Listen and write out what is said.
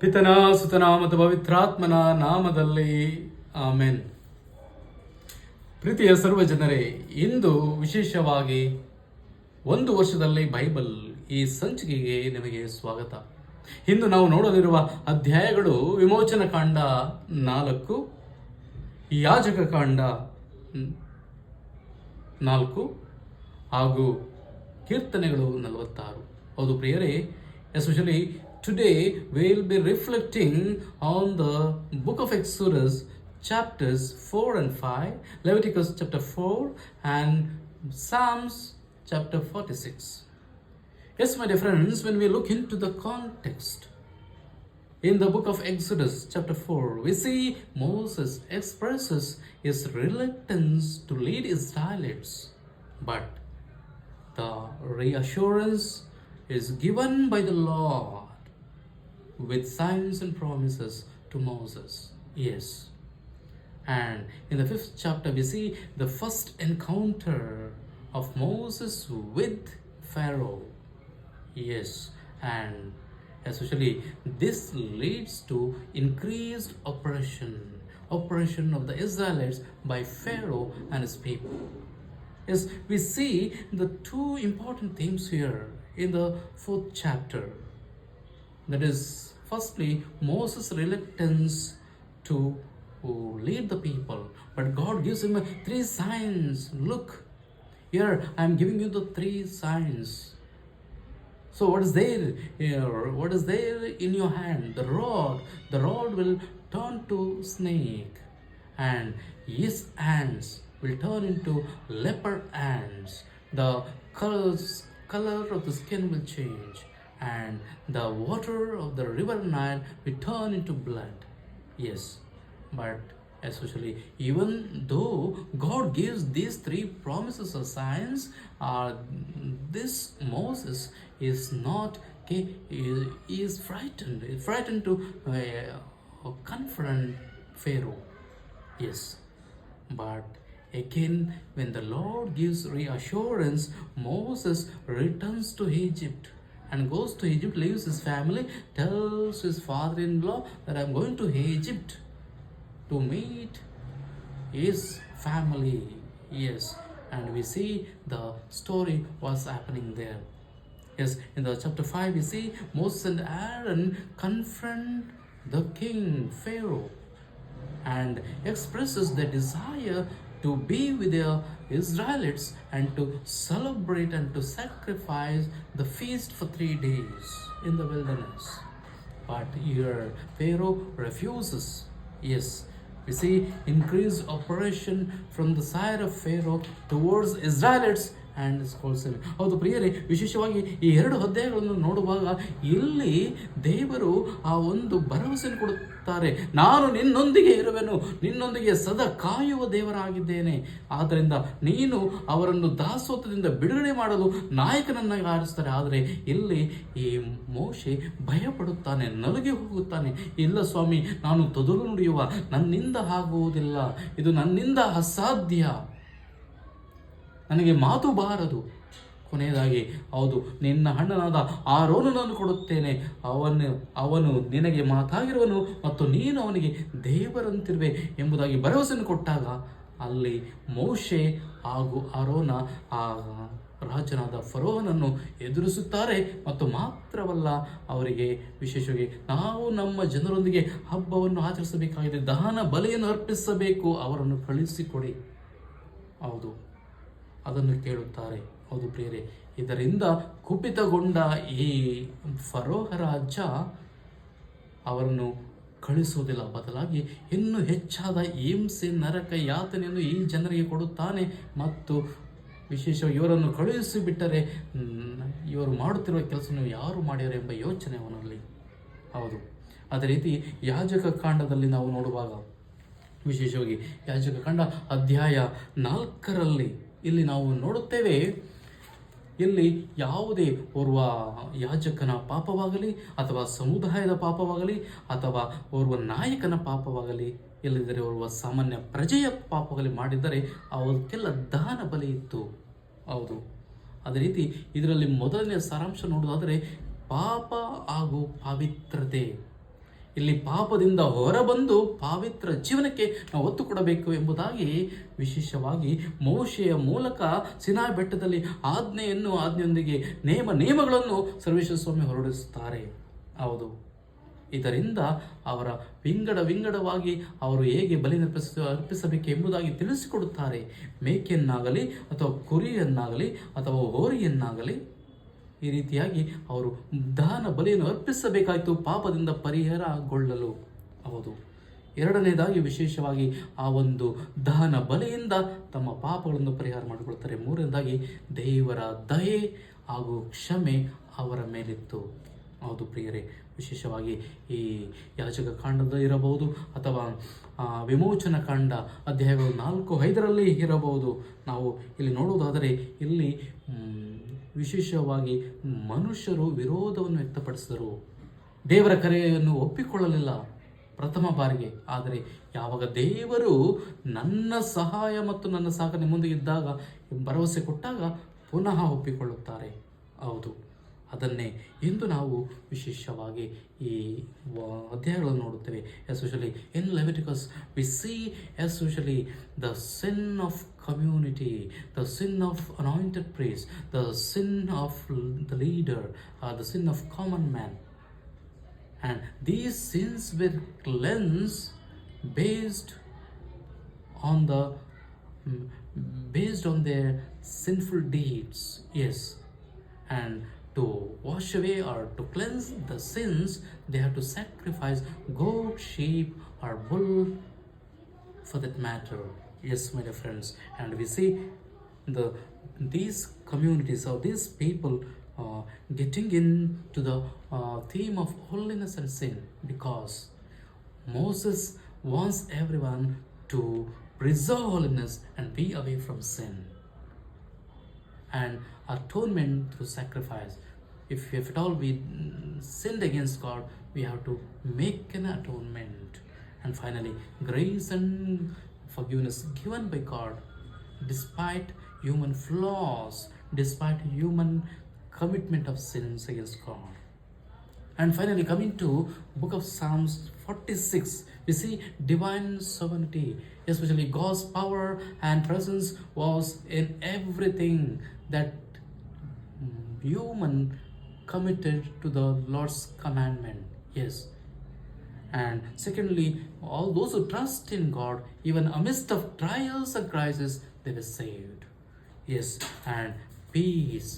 ಪಿತನ ಸುತನ ಮತ್ತು ಪವಿತ್ರಾತ್ಮನ ನಾಮದಲ್ಲಿ ಆಮೆನ್. ಪ್ರೀತಿಯ ಸರ್ವ ಜನರೇ, ಇಂದು ವಿಶೇಷವಾಗಿ ಒಂದು ವರ್ಷದಲ್ಲಿ ಬೈಬಲ್ ಈ ಸಂಚಿಕೆಗೆ ನಿಮಗೆ ಸ್ವಾಗತ. ಇಂದು ನಾವು ನೋಡಲಿರುವ ಅಧ್ಯಾಯಗಳು ವಿಮೋಚನ ಕಾಂಡ 4, ಯಾಜಕ ಕಾಂಡ 4 ಹಾಗೂ ಕೀರ್ತನೆಗಳು 46. ಹೌದು ಪ್ರಿಯರೇ, especially today we will be reflecting on the book of Exodus chapters 4 and 5, Leviticus chapter 4 and Psalms chapter 46. Yes, my dear friends, when we look into the context in the book of Exodus chapter 4, we see Moses expresses his reluctance to lead Israelites, but the reassurance is given by the Lord with signs and promises to Moses. Yes. And in the 5th chapter we see the first encounter of Moses with Pharaoh. Yes. And especially this leads to increased oppression of the Israelites by Pharaoh and his people. Yes, we see the two important themes here in the 4th chapter. That is, firstly, Moses' reluctance to lead the people, but God gives him 3 signs. Look, here I am giving you the 3 signs. So what is there here? What is there in your hand? The rod will turn to snake, and his hands will turn into leopard hands. The color of the skin will change, and the water of the river Nile will turn into blood. Yes, but especially even though God gives these 3 promises or signs, this Moses is not okay. He is frightened to confront Pharaoh. Yes, but again, when the Lord gives reassurance, Moses returns to Egypt and goes to Egypt, leaves his family, tells his father-in-law that I'm going to Egypt to meet his family. Yes, and we see the story what's happening there. Yes, in the chapter 5 we see Moses and Aaron confront the king Pharaoh and expresses their desire to be with the Israelites and to celebrate and to sacrifice the feast for 3 days in the wilderness. But here Pharaoh refuses. Yes, we see increased oppression from the side of Pharaoh towards Israelites and calls him. ಹೌದು ಪ್ರಿಯರೇ, ವಿಶೇಷವಾಗಿ ಈ 2 ಅಧ್ಯಾಯಗಳನ್ನು ನೋಡುವಾಗ ಇಲ್ಲಿ ದೇವರು ಆ ಒಂದು ಭರವಸೆಯನ್ನು ಕೊಡುತ್ತಾರೆ. ನಾನು ನಿನ್ನೊಂದಿಗೆ ಇರುವೆನು, ನಿನ್ನೊಂದಿಗೆ ಸದಾ ಕಾಯುವ ದೇವರಾಗಿದ್ದೇನೆ. ಆದ್ದರಿಂದ ನೀನು ಅವರನ್ನು ದಾಸೋಹದಿಂದ ಬಿಡುಗಡೆ ಮಾಡಲು ನಾಯಕನನ್ನಾಗಿ ಆರಿಸ್ತಾರೆ. ಆದರೆ ಇಲ್ಲಿ ಈ ಮೋಶೆ ಭಯಪಡುತ್ತಾನೆ, ನಲುಗಿ ಹೋಗುತ್ತಾನೆ. ಇಲ್ಲ ಸ್ವಾಮಿ, ನಾನು ತೊದಲು ನುಡಿಯುವ, ನನ್ನಿಂದ ಆಗುವುದಿಲ್ಲ, ಇದು ನನ್ನಿಂದ ಅಸಾಧ್ಯ, ನನಗೆ ಮಾತು ಬಾರದು. ಕೊನೆಯದಾಗಿ, ಹೌದು, ನಿನ್ನ ಅಣ್ಣನಾದ ಆರೋನನನ್ನು ಕೊಡುತ್ತೇನೆ, ಅವನು ನಿನಗೆ ಮಾತಾಗಿರುವನು ಮತ್ತು ನೀನು ಅವನಿಗೆ ದೇವರಂತಿರುವೆ ಎಂಬುದಾಗಿ ಭರವಸೆಯನ್ನು ಕೊಟ್ಟಾಗ ಅಲ್ಲಿ ಮೋಶೆ ಹಾಗೂ ಆರೋನ ಆ ರಾಜನಾದ ಫರೋಹನನ್ನು ಎದುರಿಸುತ್ತಾರೆ. ಮತ್ತು ಮಾತ್ರವಲ್ಲ, ಅವರಿಗೆ ವಿಶೇಷವಾಗಿ ನಾವು ನಮ್ಮ ಜನರೊಂದಿಗೆ ಹಬ್ಬವನ್ನು ಆಚರಿಸಬೇಕಾಗಿದೆ, ದಹನ ಬಲಿಯನ್ನು ಅರ್ಪಿಸಬೇಕು, ಅವರನ್ನು ಕಳಿಸಿಕೊಡಿ. ಹೌದು, ಅದನ್ನು ಕೇಳುತ್ತಾರೆ. ಹೌದು ಪ್ರಿಯರೇ, ಇದರಿಂದ ಕುಪಿತಗೊಂಡ ಈ ಫರೋಹ ರಾಜ ಅವರನ್ನು ಕಳಿಸುವುದಿಲ್ಲ, ಬದಲಾಗಿ ಇನ್ನೂ ಹೆಚ್ಚಾದ ಹಿಂಸೆ, ನರಕ, ಯಾತನೆಯನ್ನು ಈ ಜನರಿಗೆ ಕೊಡುತ್ತಾನೆ. ಮತ್ತು ವಿಶೇಷವಾಗಿ ಇವರನ್ನು ಕಳುಹಿಸಿಬಿಟ್ಟರೆ ಇವರು ಮಾಡುತ್ತಿರುವ ಕೆಲಸವನ್ನು ಯಾರು ಮಾಡ್ಯಾರ ಎಂಬ ಯೋಚನೆ ಅವನಲ್ಲಿ. ಹೌದು, ಅದೇ ರೀತಿ ಯಾಜಕ ಕಾಂಡದಲ್ಲಿ ನಾವು ನೋಡುವಾಗ, ವಿಶೇಷವಾಗಿ ಯಾಜಕ ಕಾಂಡ ಅಧ್ಯಾಯ 4ರಲ್ಲಿ ಇಲ್ಲಿ ನಾವು ನೋಡುತ್ತೇವೆ, ಇಲ್ಲಿ ಯಾವುದೇ ಓರ್ವ ಯಾಜಕನ ಪಾಪವಾಗಲಿ ಅಥವಾ ಸಮುದಾಯದ ಪಾಪವಾಗಲಿ ಅಥವಾ ಓರ್ವ ನಾಯಕನ ಪಾಪವಾಗಲಿ, ಇಲ್ಲದಿದ್ದರೆ ಓರ್ವ ಸಾಮಾನ್ಯ ಪ್ರಜೆಯ ಪಾಪವಾಗಲಿ ಮಾಡಿದ್ದರೆ ಅವಕ್ಕೆಲ್ಲ ದಹನ ಬಲಿ ಇತ್ತು. ಹೌದು, ಅದೇ ರೀತಿ ಇದರಲ್ಲಿ ಮೊದಲನೇ ಸಾರಾಂಶ ನೋಡೋದಾದರೆ ಪಾಪ ಹಾಗೂ ಪವಿತ್ರತೆ. ಇಲ್ಲಿ ಪಾಪದಿಂದ ಹೊರಬಂದು ಪವಿತ್ರ ಜೀವನಕ್ಕೆ ನಾವು ಒತ್ತು ಕೊಡಬೇಕು ಎಂಬುದಾಗಿ ವಿಶೇಷವಾಗಿ ಮೋಶೆಯ ಮೂಲಕ ಸಿನಾಯಿ ಬೆಟ್ಟದಲ್ಲಿ ಆಜ್ಞೆಯೊಂದಿಗೆ ನಿಯಮಗಳನ್ನು ಸರ್ವೇಶ್ವರ ಸ್ವಾಮಿ ಹೊರಡಿಸುತ್ತಾರೆ. ಹೌದು, ಇದರಿಂದ ಅವರ ವಿಂಗಡವಾಗಿ ಅವರು ಹೇಗೆ ಬಲಿ ಅರ್ಪಿಸಬೇಕು ಎಂಬುದಾಗಿ ತಿಳಿಸಿಕೊಡುತ್ತಾರೆ. ಮೇಕೆಯನ್ನಾಗಲಿ ಅಥವಾ ಕುರಿಯನ್ನಾಗಲಿ ಅಥವಾ ಹೋರಿಯನ್ನಾಗಲಿ ಈ ರೀತಿಯಾಗಿ ಅವರು ದಹನ ಬಲಿಯನ್ನು ಅರ್ಪಿಸಬೇಕಾಯಿತು ಪಾಪದಿಂದ ಪರಿಹಾರಗೊಳ್ಳಲು. ಹೌದು, ಎರಡನೇದಾಗಿ ವಿಶೇಷವಾಗಿ ಆ ಒಂದು ದಹನ ಬಲಿಯಿಂದ ತಮ್ಮ ಪಾಪಗಳನ್ನು ಪರಿಹಾರ ಮಾಡಿಕೊಳ್ತಾರೆ. ಮೂರನೇದಾಗಿ ದೇವರ ದಯೆ ಹಾಗೂ ಕ್ಷಮೆ ಅವರ ಮೇಲಿತ್ತು. ಹೌದು ಪ್ರಿಯರೇ, ವಿಶೇಷವಾಗಿ ಈ ಯಾಜಕ ಕಾಂಡದ ಇರಬಹುದು ಅಥವಾ ವಿಮೋಚನ ಕಾಂಡ ಅಧ್ಯಾಯಗಳು 4-5 ಇರಬಹುದು. ನಾವು ಇಲ್ಲಿ ನೋಡುವುದಾದರೆ ಇಲ್ಲಿ ವಿಶೇಷವಾಗಿ ಮನುಷ್ಯರು ವಿರೋಧವನ್ನು ವ್ಯಕ್ತಪಡಿಸಿದರು. ದೇವರ ಕರೆಯನ್ನು ಒಪ್ಪಿಕೊಳ್ಳಲಿಲ್ಲ ಪ್ರಥಮ ಬಾರಿಗೆ. ಆದರೆ ಯಾವಾಗ ದೇವರು ನನ್ನ ಸಹಾಯ ಮತ್ತು ನನ್ನ ಸಾಕ ನಿಮ್ಮೊಂದಿಗೆ ಇದ್ದಾಗ ಭರವಸೆ ಕೊಟ್ಟಾಗ ಪುನಃ ಒಪ್ಪಿಕೊಳ್ಳುತ್ತಾರೆ. ಹೌದು, ಅದನ್ನೇ ಇಂದು ನಾವು ವಿಶೇಷವಾಗಿ ಈ ಅಧ್ಯಾಯಗಳನ್ನು ನೋಡುತ್ತೇವೆ. Especially in Leviticus we see especially the sin of community, the sin of anointed priest, the sin of the leader, the sin of common man. And these sins were cleansed based on their sinful deeds. Yes. And to wash away or to cleanse the sins, they have to sacrifice goat, sheep or bull for that matter. Yes, my dear friends, and we see these communities or these people getting into the theme of holiness and sin, because Moses wants everyone to preserve holiness and be away from sin. And atonement through sacrifice. If at all we sinned against God, we have to make an atonement. And finally, grace and forgiveness given by God despite human flaws, despite human commitment of sins against God. And finally, coming to book of Psalms 46, we see divine sovereignty, especially God's power and presence was in everything that human committed to the Lord's commandment. Yes. And secondly, all those who trust in God, even amidst of trials and crises, they were saved. Yes, and peace